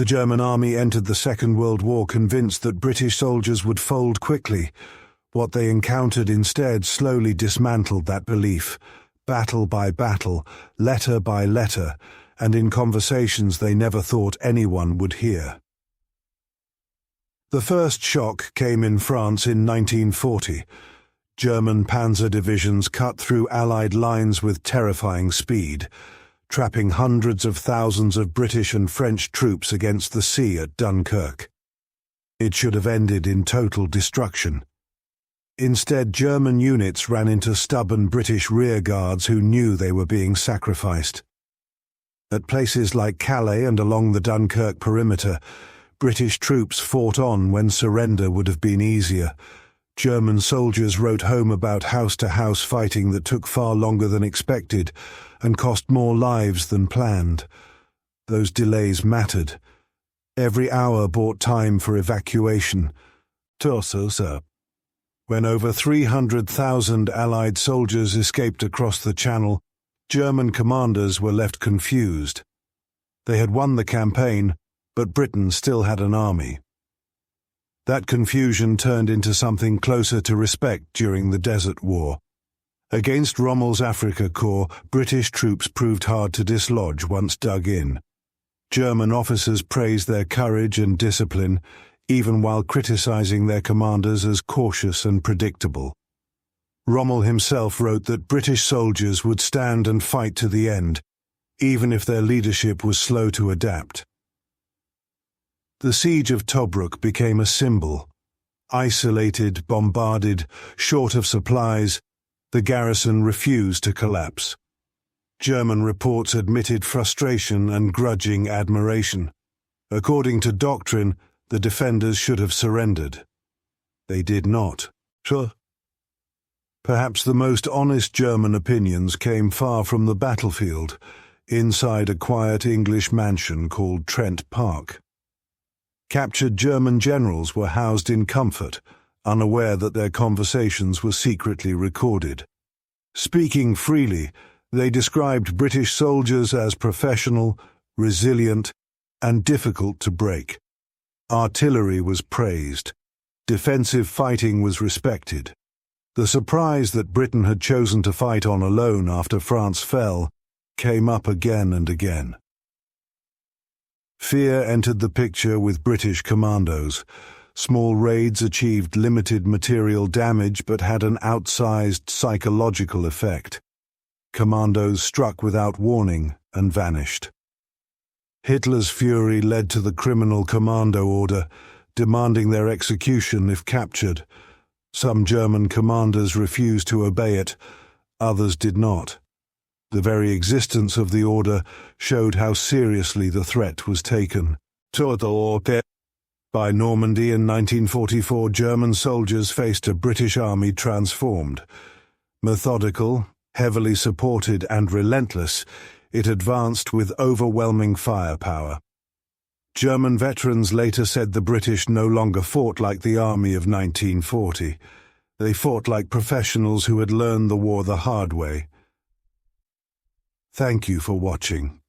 The German army entered the Second World War convinced that British soldiers would fold quickly. What they encountered instead slowly dismantled that belief, battle by battle, letter by letter, and in conversations they never thought anyone would hear. The first shock came in France in 1940. German panzer divisions cut through Allied lines with terrifying speed, trapping hundreds of thousands of British and French troops against the sea at Dunkirk. It should have ended in total destruction. Instead, German units ran into stubborn British rearguards who knew they were being sacrificed. At places like Calais and along the Dunkirk perimeter, British troops fought on when surrender would have been easier. German soldiers wrote home about house-to-house fighting that took far longer than expected and cost more lives than planned. Those delays mattered. Every hour bought time for evacuation. When over 300,000 Allied soldiers escaped across the Channel, German commanders were left confused. They had won the campaign, but Britain still had an army. That confusion turned into something closer to respect during the Desert War. Against Rommel's Afrika Korps, British troops proved hard to dislodge once dug in. German officers praised their courage and discipline, even while criticizing their commanders as cautious and predictable. Rommel himself wrote that British soldiers would stand and fight to the end, even if their leadership was slow to adapt. The siege of Tobruk became a symbol. Isolated, bombarded, short of supplies, the garrison refused to collapse. German reports admitted frustration and grudging admiration. According to doctrine, the defenders should have surrendered. They did not. Perhaps the most honest German opinions came far from the battlefield, inside a quiet English mansion called Trent Park. Captured German generals were housed in comfort, unaware that their conversations were secretly recorded. Speaking freely, they described British soldiers as professional, resilient, and difficult to break. Artillery was praised. Defensive fighting was respected. The surprise that Britain had chosen to fight on alone after France fell came up again and again. Fear entered the picture with British commandos. Small raids achieved limited material damage but had an outsized psychological effect. Commandos struck without warning and vanished. Hitler's fury led to the criminal commando order, demanding their execution if captured. Some German commanders refused to obey it, others did not. The very existence of the order showed how seriously the threat was taken. By Normandy in 1944, German soldiers faced a British army transformed. Methodical, heavily supported and relentless, it advanced with overwhelming firepower. German veterans later said the British no longer fought like the army of 1940. They fought like professionals who had learned the war the hard way. Thank you for watching.